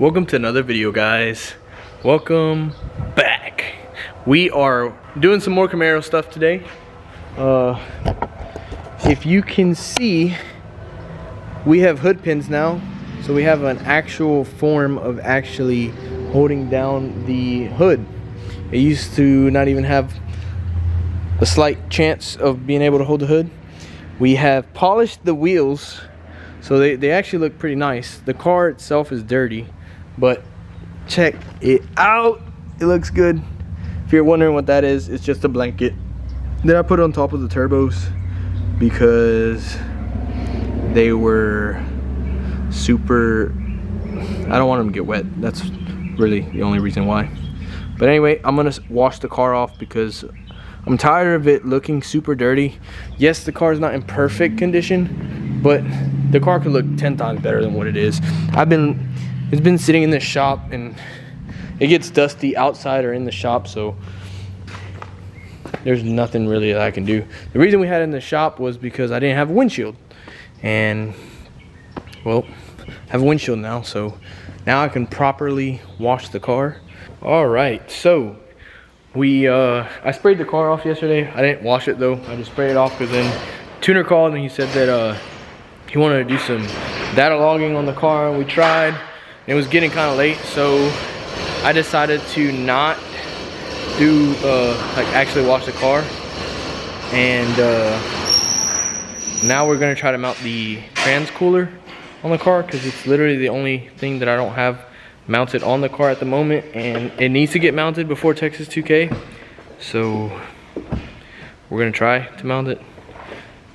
Welcome to another video, guys. Welcome back. We are doing some more Camaro stuff today. If you can see, we have hood pins now, so we have an actual form of actually holding down the hood. It used to not even have a slight chance of being able to hold the hood. We have polished the wheels, so they actually look pretty nice. The car itself is dirty, but check it out, it looks good. If you're wondering what that is, it's just a blanket that I put on top of the turbos because they were super, I don't want them to get wet. That's really the only reason why. But anyway, I'm gonna wash the car off because I'm tired of it looking super dirty. Yes, the car is not in perfect condition, but the car could look 10 times better than what it is. It's been sitting in the shop and it gets dusty outside or in the shop, so there's nothing really that I can do. The reason we had it in the shop was because I didn't have a windshield, and well, I have a windshield now, so now I can properly wash the car. All right, so I sprayed the car off yesterday. I didn't wash it though. I just sprayed it off because then tuner called and he said that he wanted to do some data logging on the car, and we tried. It was getting kind of late, so I decided to not do like actually wash the car. And now we're gonna try to mount the trans cooler on the car because it's literally the only thing that I don't have mounted on the car at the moment, and it needs to get mounted before Tx2k. So we're gonna try to mount it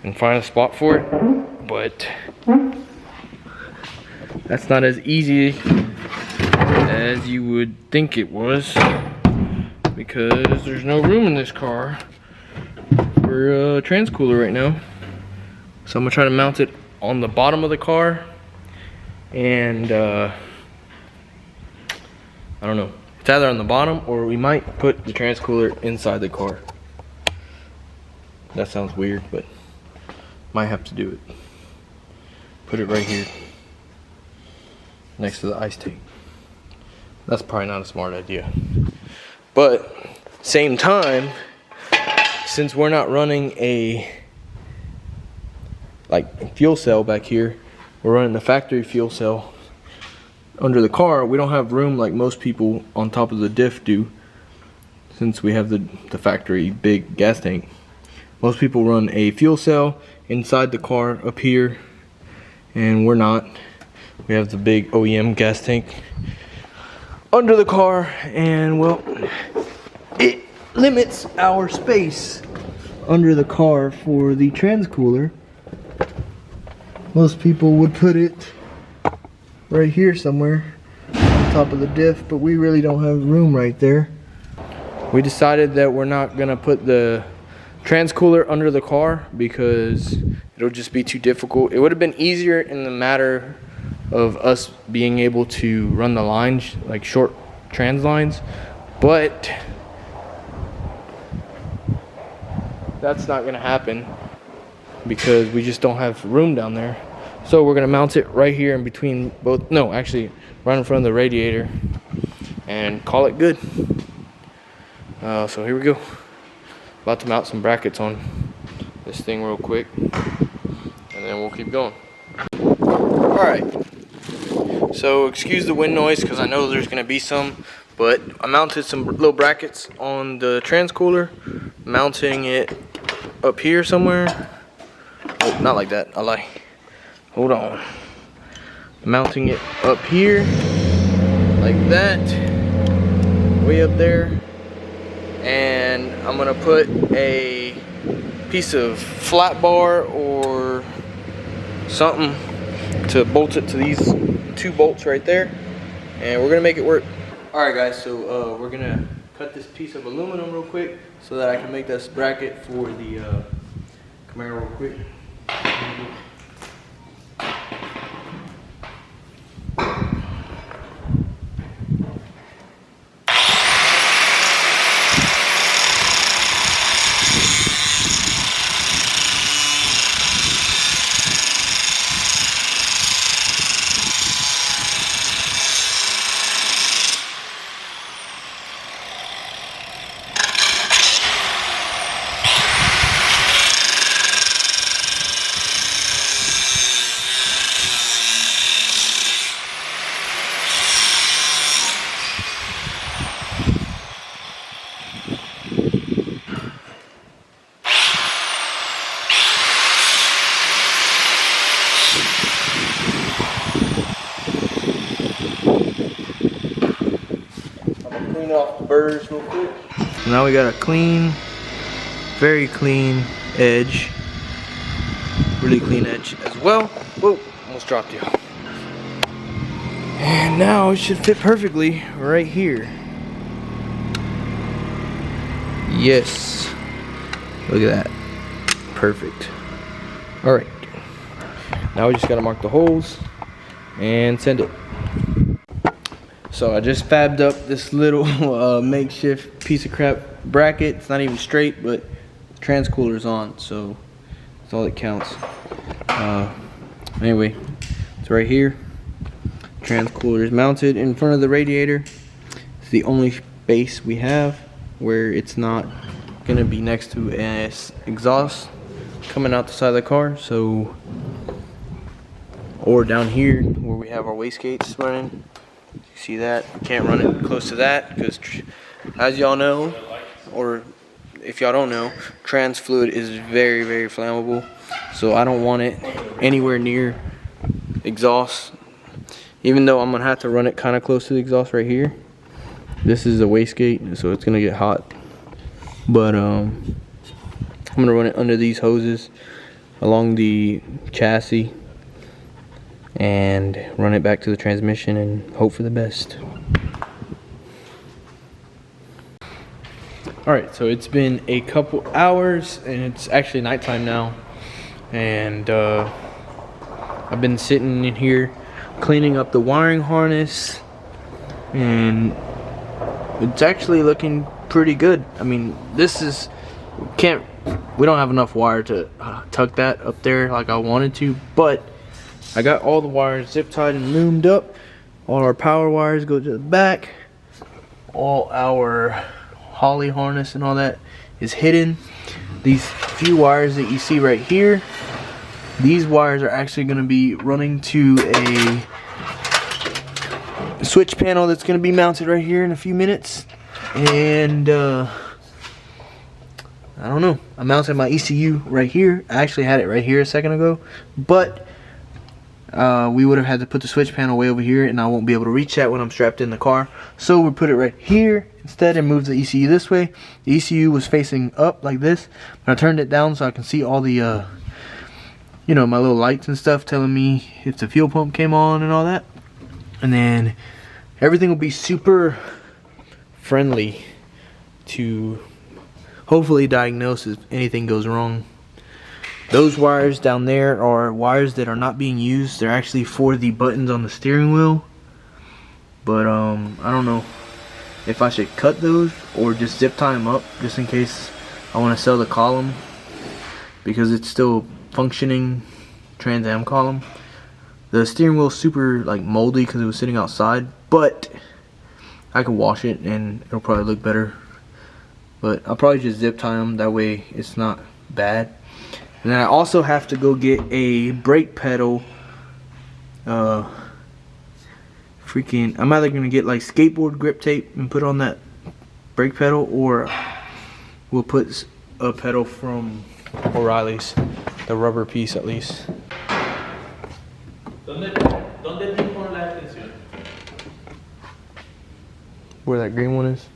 and find a spot for it, but that's not as easy as you would think it was, because there's no room in this car for a trans cooler right now. So I'm gonna try to mount it on the bottom of the car, and I don't know. It's either on the bottom or we might put the trans cooler inside the car. That sounds weird, but might have to do it. Put it right here next to the ice tank. That's probably not a smart idea, but same time, since we're not running a fuel cell back here, we're running the factory fuel cell under the car. We don't have room like most people on top of the diff do, since we have the factory big gas tank. Most people run a fuel cell inside the car up here, and we're not. We have the big OEM gas tank under the car, and well, it limits our space under the car for the trans cooler. Most people would put it right here somewhere on top of the diff, but we really don't have room right there. We decided that we're not gonna put the trans cooler under the car because it'll just be too difficult. It would have been easier in the matter of us being able to run the lines, like short trans lines, but that's not gonna happen because we just don't have room down there. So we're gonna mount it right here in between both, no, actually right in front of the radiator, and call it good. So here we go. About to mount some brackets on this thing real quick, and then we'll keep going. All right, so excuse the wind noise because I know there's gonna be some, but I mounted some little brackets on the trans cooler, mounting it up here somewhere. Oh, not like that, I lie. Hold on. Mounting it up here, like that, way up there. And I'm gonna put a piece of flat bar or something to bolt it to these two bolts right there, and we're gonna make it work. All right, guys, so we're gonna cut this piece of aluminum real quick so that I can make this bracket for the Camaro real quick. clean off the burrs real quick. Now we got a clean, very clean edge. Really clean edge as well. Whoa, almost dropped you. And now it should fit perfectly right here. Yes. Look at that. Perfect. Alright. Now we just gotta mark the holes and send it. So I just fabbed up this little makeshift piece of crap bracket. It's not even straight, but the transcooler's on, so that's all that counts. Anyway, it's right here. Transcooler is mounted in front of the radiator. It's the only space we have where it's not gonna be next to an exhaust coming out the side of the car. So, or down here where we have our wastegates running. You see that? You can't run it close to that because, as y'all know, or if y'all don't know, trans fluid is very, very flammable. So I don't want it anywhere near exhaust. Even though I'm gonna have to run it kind of close to the exhaust right here. This is a wastegate, so it's gonna get hot. But I'm gonna run it under these hoses along the chassis and run it back to the transmission and hope for the best. Alright, so it's been a couple hours and it's actually nighttime now, and I've been sitting in here cleaning up the wiring harness, and it's actually looking pretty good. I mean, this is we don't have enough wire to tuck that up there like I wanted to, but I got all the wires zip tied and loomed up. All our power wires go to the back. All our holly harness and all that is hidden. These few wires that you see right here, these wires are actually going to be running to a switch panel that's going to be mounted right here in a few minutes. And I don't know, I mounted my ECU right here. I actually had it right here a second ago, but we would have had to put the switch panel way over here, and I won't be able to reach that when I'm strapped in the car. So we put it right here instead and moved the ECU this way. The ECU was facing up like this, but I turned it down so I can see all the you know, my little lights and stuff telling me if the fuel pump came on and all that. And then everything will be super friendly to hopefully diagnose if anything goes wrong. Those wires down there are wires that are not being used. They're actually for the buttons on the steering wheel. But I don't know if I should cut those or just zip tie them up just in case I want to sell the column, because it's still functioning Trans Am column. The steering wheel is super like moldy because it was sitting outside, but I can wash it and it'll probably look better. But I'll probably just zip tie them, that way it's not bad. And then I also have to go get a brake pedal. I'm either gonna get like skateboard grip tape and put on that brake pedal, or we'll put a pedal from O'Reilly's, the rubber piece at least. Where that green one is?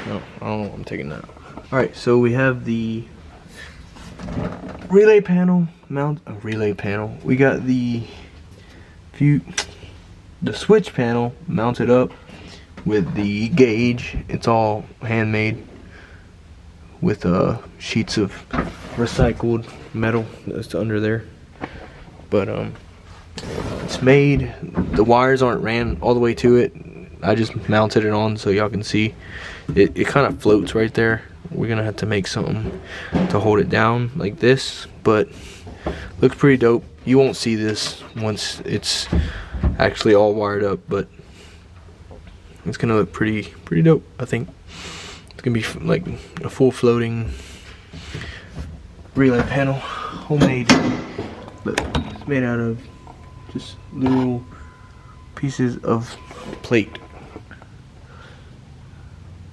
No, I don't know. I'm taking that. Alright, so we have the relay panel we got the switch panel mounted up with the gauge. It's all handmade with sheets of recycled metal that's under there, but it's made. The wires aren't ran all the way to it. I just mounted it on so y'all can see it kind of floats right there. We're gonna have to make something to hold it down like this, but looks pretty dope. You won't see this once it's actually all wired up, but it's gonna look pretty dope. I think it's gonna be like a full floating relay panel, homemade. Look, it's made out of just little pieces of plate.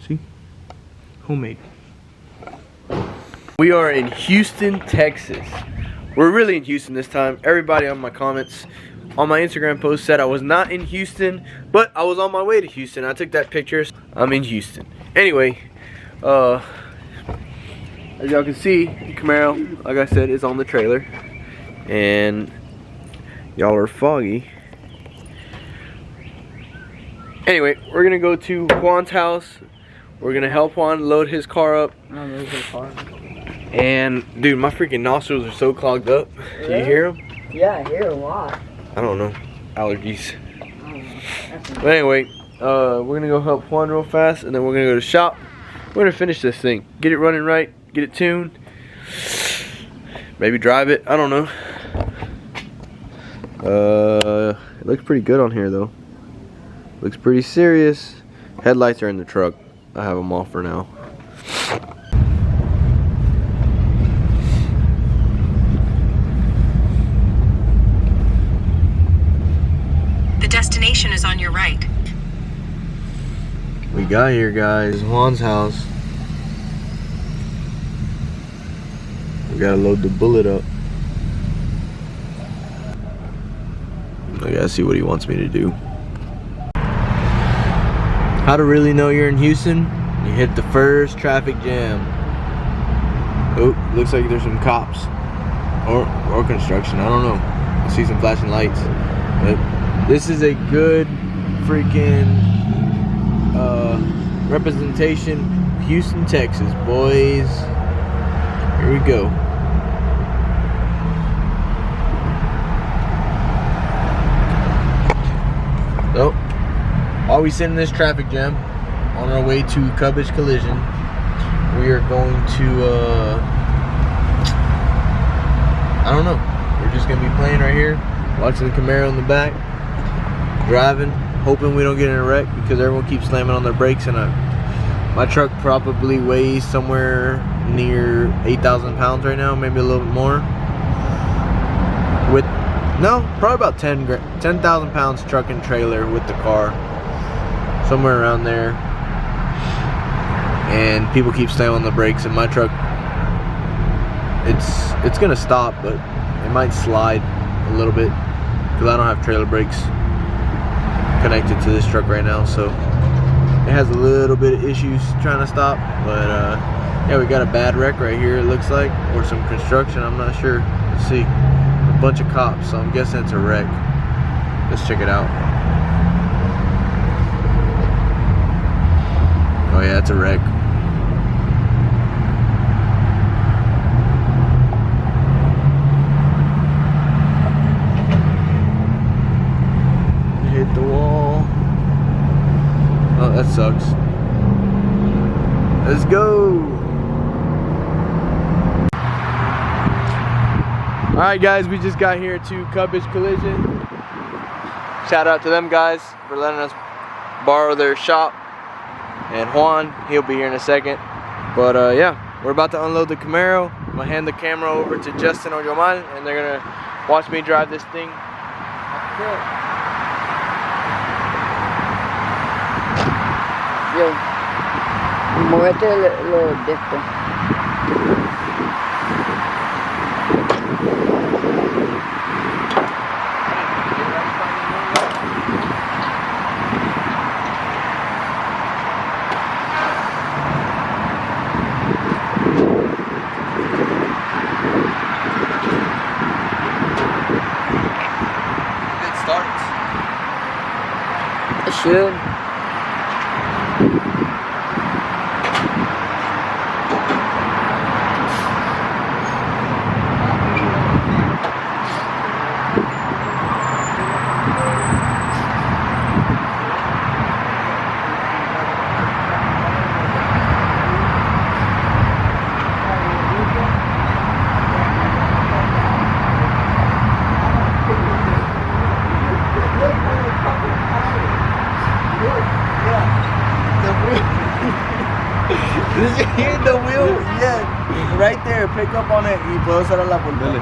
See, homemade. We are in Houston, Texas. We're really in Houston this time. Everybody on my comments on my Instagram post said I was not in Houston, but I was on my way to Houston. I took that picture. I'm in Houston. Anyway, as y'all can see, the Camaro, like I said, is on the trailer. And y'all are foggy. Anyway, we're gonna go to Juan's house. We're gonna help Juan load his car up. Load his car. And dude, my freaking nostrils are so clogged up. Really? Can you hear them? Yeah, I hear a lot. I don't know. Allergies. But anyway, we're gonna go help Juan real fast, and then we're gonna go to the shop. We're gonna finish this thing, get it running right, get it tuned, maybe drive it. I don't know. It looks pretty good on here though. Looks pretty serious. Headlights are in the truck. I have them off for now. The destination is on your right. We got here, guys. Juan's house. We gotta load the bullet up. I gotta see what he wants me to do. How to really know you're in Houston? You hit the first traffic jam. Oh, looks like there's some cops. Or construction, I don't know. I see some flashing lights. But this is a good freaking representation of Houston, Texas, boys. Here we go. So, while we sit in this traffic jam on our way to Cubbage Collision, we are going to I don't know, we're just gonna be playing right here, watching the Camaro in the back, driving, hoping we don't get in a wreck because everyone keeps slamming on their brakes, and my truck probably weighs somewhere near 8,000 pounds right now, maybe a little bit more. No, probably about 10,000 pounds truck and trailer with the car, somewhere around there. And people keep slamming on the brakes, and my truck, it's gonna stop, but it might slide a little bit because I don't have trailer brakes connected to this truck right now, so it has a little bit of issues trying to stop. But yeah, we got a bad wreck right here, it looks like, or some construction, I'm not sure. Let's see. A bunch of cops, so I'm guessing it's a wreck. Let's check it out. Oh yeah, it's a wreck. Hit the wall. Oh, that sucks. Let's go. Alright guys, we just got here to Cubbage Collision. Shout out to them guys for letting us borrow their shop. And Juan, he'll be here in a second. But yeah, we're about to unload the Camaro. I'm gonna hand the camera over to Justin or Yomal, and they're gonna watch me drive this thing. Yo, muévete lo de esto. It should. Did you hear the wheel? Yeah, right there. Pick up on it y puedo cerrar la puerta.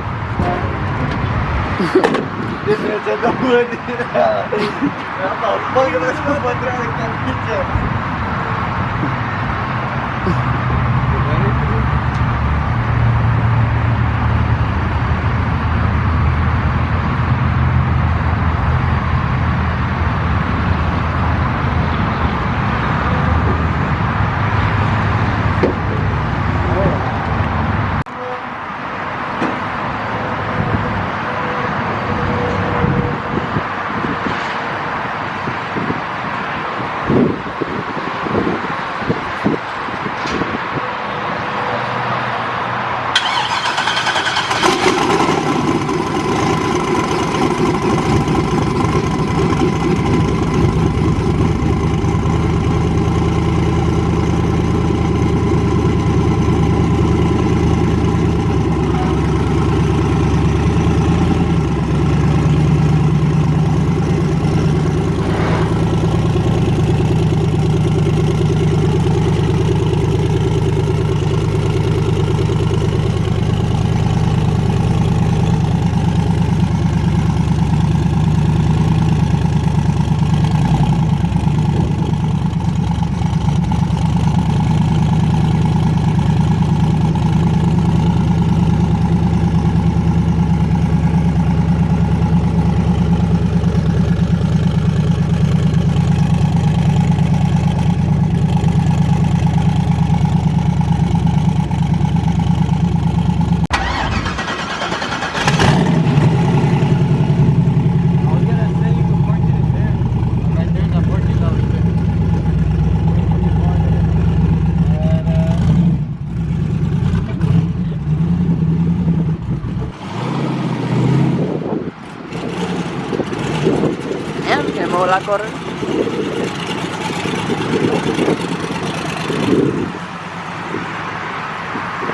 dejó la correr.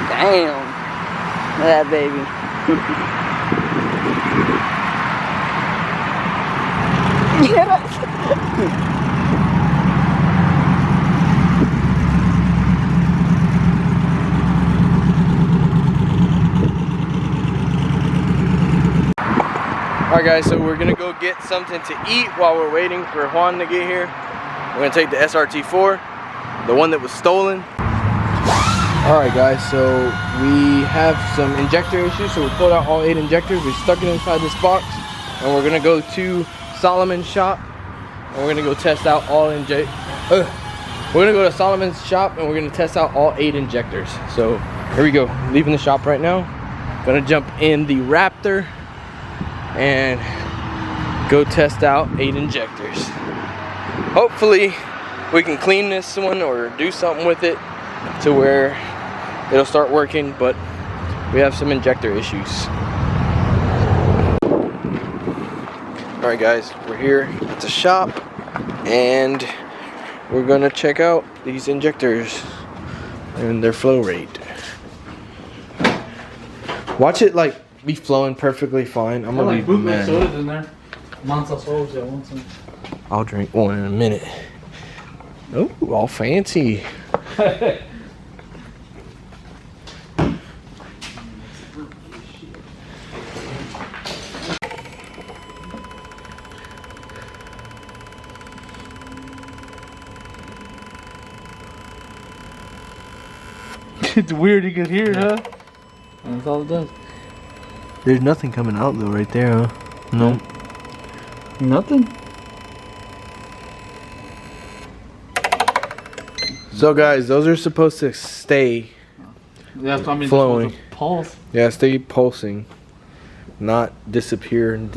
Damn. Look at that baby. Alright guys, so we're gonna go get something to eat while we're waiting for Juan to get here. We're gonna take the SRT4, the one that was stolen. Alright guys, so we have some injector issues, so we pulled out all 8 injectors, we stuck it inside this box, and we're gonna go to Solomon's shop, and we're gonna go test out all we're gonna go to Solomon's shop, and we're gonna test out all 8 injectors. So here we go, leaving the shop right now. Gonna jump in the Raptor and go test out 8 injectors. Hopefully we can clean this one or do something with it to where it'll start working, but we have some injector issues. Alright guys, we're here at the shop and we're gonna check out these injectors and their flow rate. Watch it like be flowing perfectly fine. I'm gonna be mad. Sodas in there. Monster sodas, I want some. I'll drink one in a minute. Oh, all fancy. It's weird you can hear it, huh? That's all it does. There's nothing coming out though right there, huh? No. Nothing. So guys, those are supposed to stay Yeah, so I mean, flowing. Pulse. Yeah, stay pulsing. Not disappear and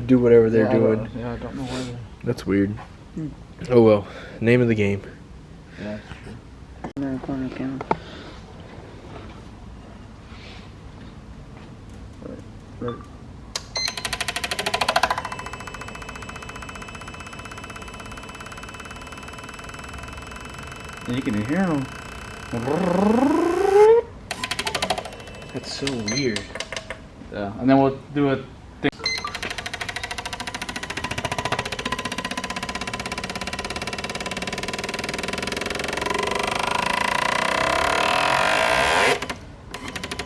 do whatever they're doing. Yeah, I don't know why they're... That's weird. Oh well. Name of the game. Yeah, that's true. Corner camera. Right. And you can hear them. That's so weird. Yeah, and then we'll do a thing.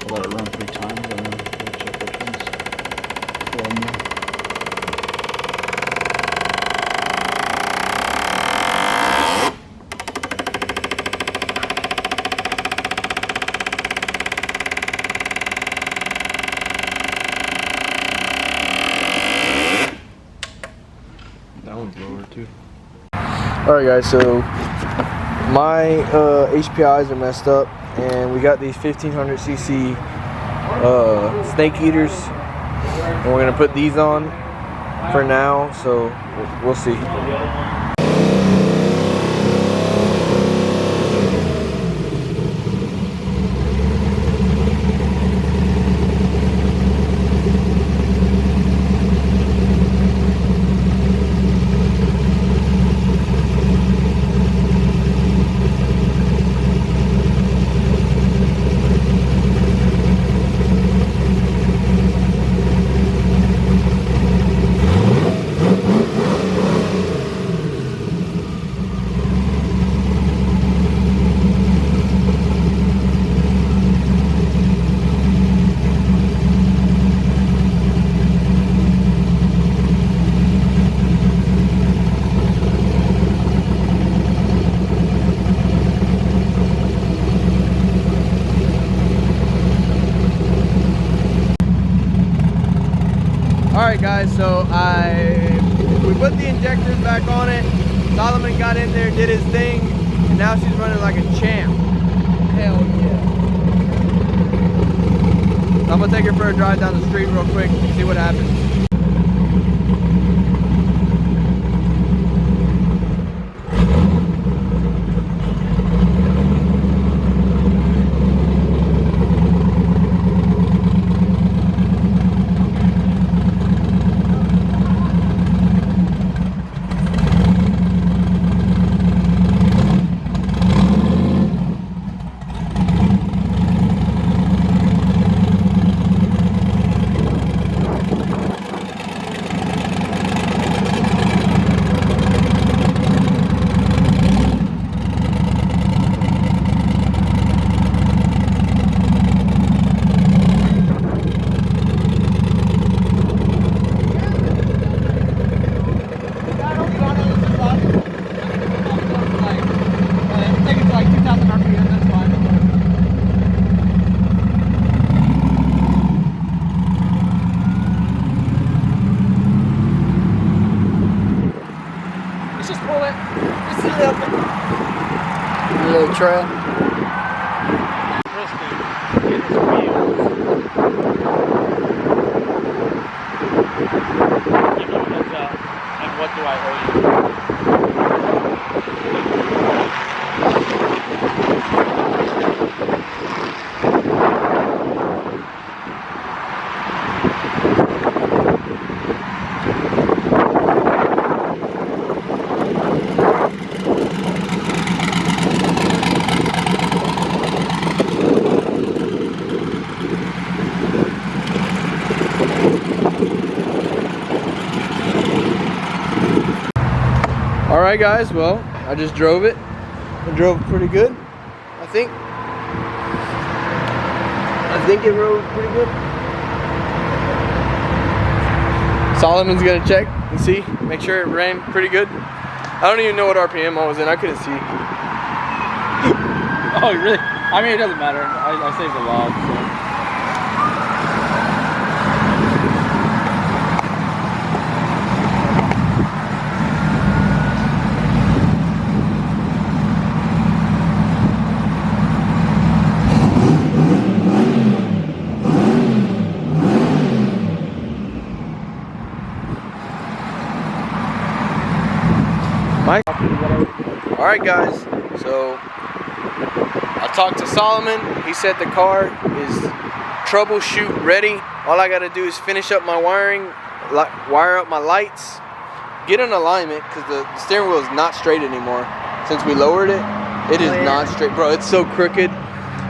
We'll let it run 3 times and then we'll check which ones. One more. That one's lower too. Alright guys, so my HPIs are messed up and we got these 1500cc snake eaters and we're gonna put these on for now, so we'll see. Alright guys, so we put the injectors back on it. Solomon got in there, did his thing, and now she's running like a champ. Hell yeah. So I'm gonna take her for a drive down the street real quick and see what happens. just pull it. Just a little bit. A little trail. First thing, get his wheels. Give you a heads up. And what do I owe you? Alright guys, well, I just drove it. I drove pretty good, I think. I think it rode pretty good. Solomon's gonna check and see, make sure it ran pretty good. I don't even know what RPM I was in, I couldn't see. Oh, really? I mean, it doesn't matter. I saved the log, so. Alright guys, so I talked to Solomon. He said the car is troubleshoot ready. All I gotta do is finish up my wiring, wire up my lights, get an alignment, because the steering wheel is not straight anymore. Since we lowered it, it is not straight. Bro, it's so crooked.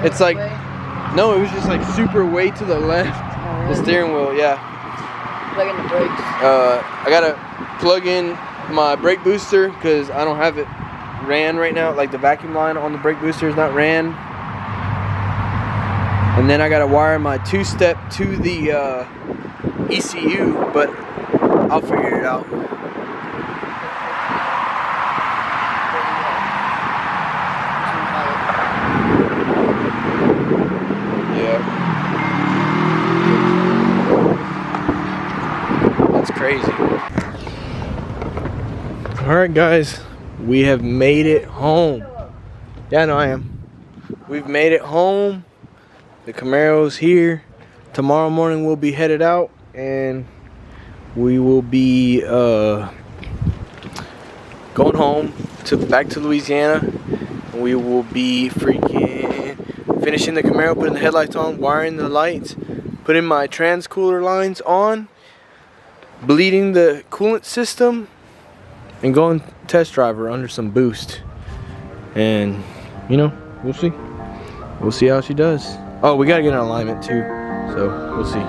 It's like, no, it was just like super way to the left. The steering wheel, yeah. Plug in the brakes. I gotta plug in my brake booster because I don't have it ran right now. Like the vacuum line on the brake booster is not ran. And then I gotta wire my two-step to the ECU, but I'll figure it out. Yeah. That's crazy. Alright guys, we have made it home. Yeah, no, I am. We've made it home. The Camaro's here. Tomorrow morning we'll be headed out and we will be going home back to Louisiana. We will be freaking finishing the Camaro, putting the headlights on, wiring the lights, putting my transcooler lines on, bleeding the coolant system, and going test drive her under some boost. And you know, we'll see how she does. Oh, we gotta get an alignment too, so we'll see.